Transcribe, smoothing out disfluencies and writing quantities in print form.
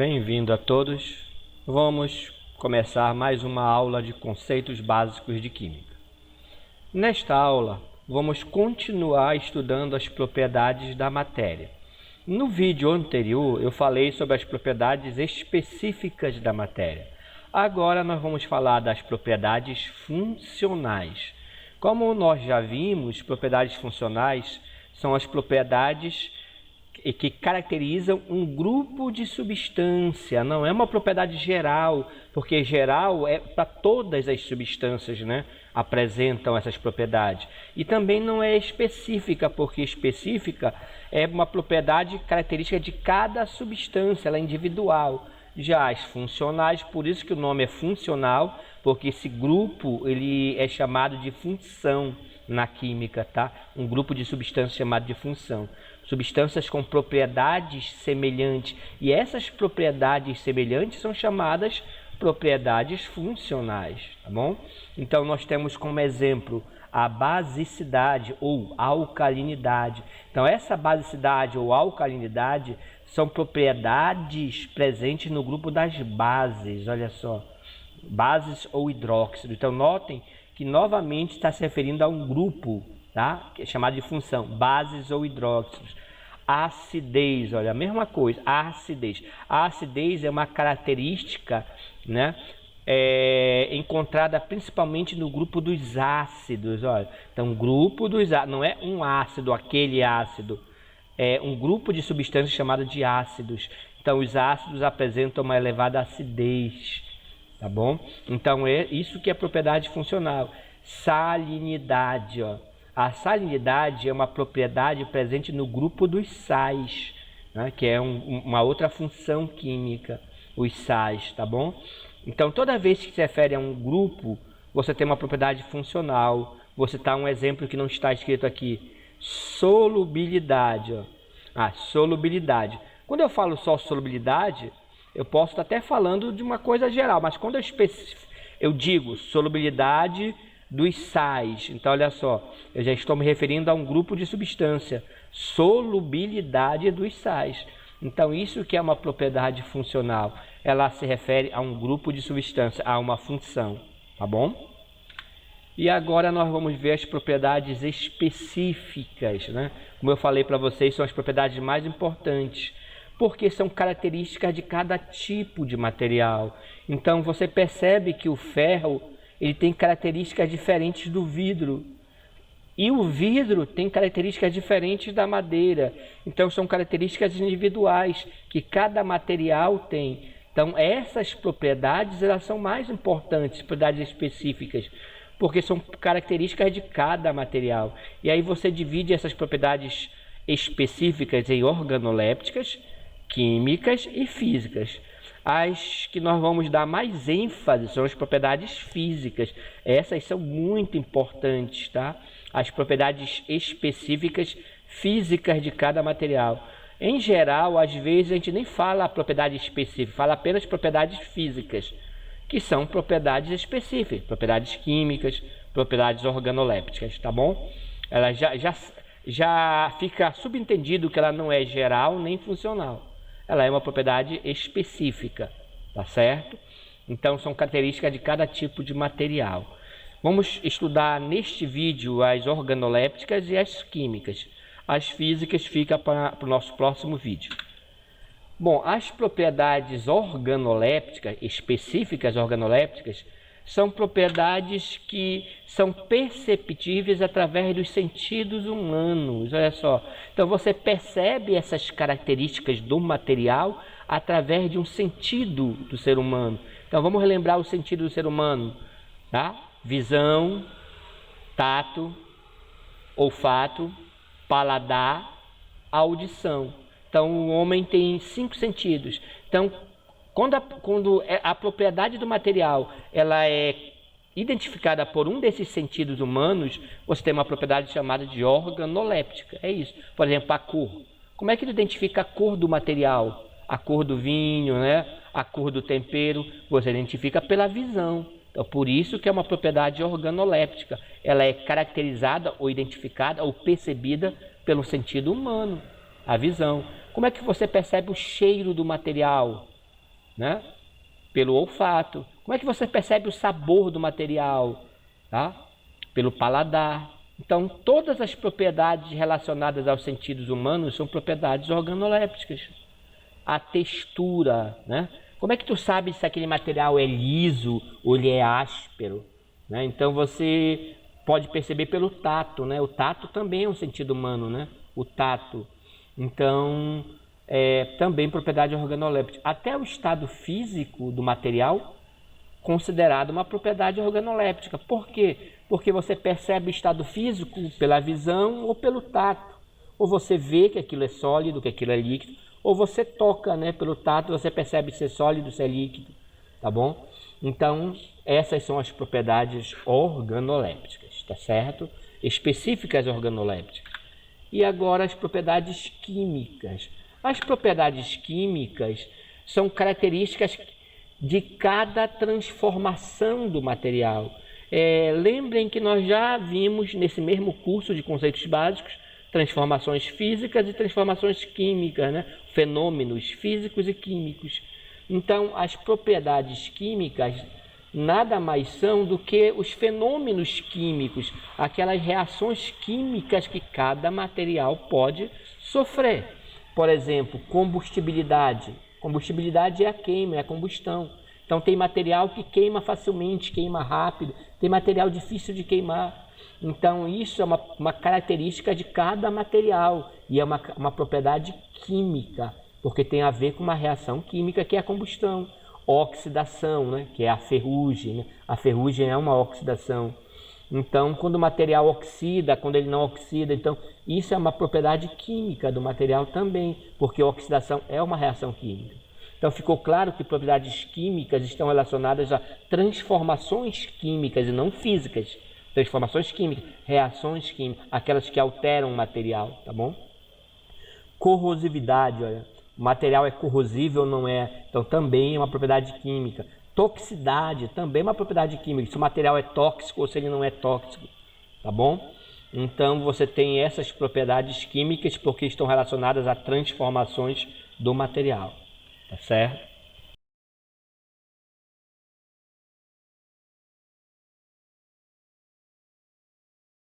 Bem-vindo a todos. Vamos começar mais uma aula de conceitos básicos de química. Nesta aula, vamos continuar estudando as propriedades da matéria. No vídeo anterior, eu falei sobre as propriedades específicas da matéria. Agora, nós vamos falar das propriedades funcionais. Como nós já vimos, propriedades funcionais são as propriedades que caracterizam um grupo de substância, não é uma propriedade geral, porque geral é para todas as substâncias, né? Apresentam essas propriedades. E também não é específica, porque específica é uma propriedade característica de cada substância, ela é individual. Já as funcionais, por isso que o nome é funcional, porque esse grupo ele é chamado de função na química, tá? Um grupo de substâncias chamado de função. Substâncias com propriedades semelhantes. E essas propriedades semelhantes são chamadas propriedades funcionais, tá bom? Então, nós temos como exemplo a basicidade ou alcalinidade. Então, essa basicidade ou alcalinidade são propriedades presentes no grupo das bases, olha só. Bases ou hidróxido. Então, notem que novamente está se referindo a um grupo, tá? Que é chamado de função, bases ou hidróxidos. Acidez, olha, a mesma coisa, a acidez. A acidez é uma característica, né, encontrada principalmente no grupo dos ácidos, olha. Então, grupo dos ácidos, não é um ácido, aquele ácido, é um grupo de substâncias chamado de ácidos. Então, os ácidos apresentam uma elevada acidez, tá bom? Então, é isso que é propriedade funcional. Salinidade, ó. A salinidade é uma propriedade presente no grupo dos sais, né? Que é uma outra função química, os sais, tá bom? Então, toda vez que se refere a um grupo, você tem uma propriedade funcional. Vou citar um exemplo que não está escrito aqui. Solubilidade, ó. Solubilidade. Quando eu falo só solubilidade, eu posso estar até falando de uma coisa geral, mas quando eu digo solubilidade dos sais, então olha só, eu já estou me referindo a um grupo de substância, solubilidade dos sais. Então isso que é uma propriedade funcional, ela se refere a um grupo de substância, a uma função, tá bom? E agora nós vamos ver as propriedades específicas, né? Como eu falei para vocês, são as propriedades mais importantes, porque são características de cada tipo de material. Então você percebe que o ferro ele tem características diferentes do vidro. E o vidro tem características diferentes da madeira. Então são características individuais que cada material tem. Então essas propriedades elas são mais importantes, propriedades específicas, porque são características de cada material. E aí você divide essas propriedades específicas em organolépticas, químicas e físicas. As que nós vamos dar mais ênfase são as propriedades físicas. Essas são muito importantes, tá? As propriedades específicas físicas de cada material. Em geral, às vezes a gente nem fala a propriedade específica, fala apenas propriedades físicas, que são propriedades específicas, propriedades químicas, propriedades organolépticas, tá bom? Ela já fica subentendido que ela não é geral nem funcional. Ela é uma propriedade específica, tá certo? Então, são características de cada tipo de material. Vamos estudar neste vídeo as organolépticas e as químicas. As físicas ficam para o nosso próximo vídeo. Bom, as propriedades organolépticas, específicas organolépticas, são propriedades que são perceptíveis através dos sentidos humanos, olha só. Então você percebe essas características do material através de um sentido do ser humano. Então vamos relembrar o sentido do ser humano, tá? Visão, tato, olfato, paladar, audição. Então o homem tem 5 sentidos. Então quando a propriedade do material ela é identificada por um desses sentidos humanos, você tem uma propriedade chamada de organoléptica. É isso. Por exemplo, a cor. Como é que ele identifica a cor do material? A cor do vinho, né? A cor do tempero, você identifica pela visão. Então, por isso que é uma propriedade organoléptica. Ela é caracterizada ou identificada ou percebida pelo sentido humano, a visão. Como é que você percebe o cheiro do material? né? Pelo olfato. Como é que você percebe o sabor do material? Tá? Pelo paladar. Então, todas as propriedades relacionadas aos sentidos humanos são propriedades organolépticas. A textura, né? Como é que tu sabe se aquele material é liso ou ele é áspero? Né? Então, você pode perceber pelo tato, né? O tato também é um sentido humano, né? O tato. Então, também propriedade organoléptica. Até o estado físico do material considerado uma propriedade organoléptica. Por quê? Porque você percebe o estado físico pela visão ou pelo tato. Ou você vê que aquilo é sólido, que aquilo é líquido, ou você toca, né, pelo tato, você percebe se é sólido, se é líquido, tá bom? Então, essas são as propriedades organolépticas, tá certo? Específicas organolépticas. E agora as propriedades químicas. As propriedades químicas são características de cada transformação do material. Lembrem que nós já vimos nesse mesmo curso de conceitos básicos transformações físicas e transformações químicas, né? Fenômenos físicos e químicos. Então, as propriedades químicas nada mais são do que os fenômenos químicos, aquelas reações químicas que cada material pode sofrer. Por exemplo, combustibilidade. Combustibilidade é a queima, é a combustão. Então, tem material que queima facilmente, queima rápido, tem material difícil de queimar. Então, isso é uma característica de cada material e é uma propriedade química, porque tem a ver com uma reação química que é a combustão. Oxidação, né, que é a ferrugem, né? A ferrugem é uma oxidação. Então, quando o material oxida, quando ele não oxida, então isso é uma propriedade química do material também, porque a oxidação é uma reação química. Então, ficou claro que propriedades químicas estão relacionadas a transformações químicas e não físicas. Transformações químicas, reações químicas, aquelas que alteram o material, tá bom? Corrosividade, olha, o material é corrosível ou não é? Então, também é uma propriedade química. Toxicidade, também é uma propriedade química, se o material é tóxico ou se ele não é tóxico, tá bom? Então, você tem essas propriedades químicas porque estão relacionadas a transformações do material, tá certo?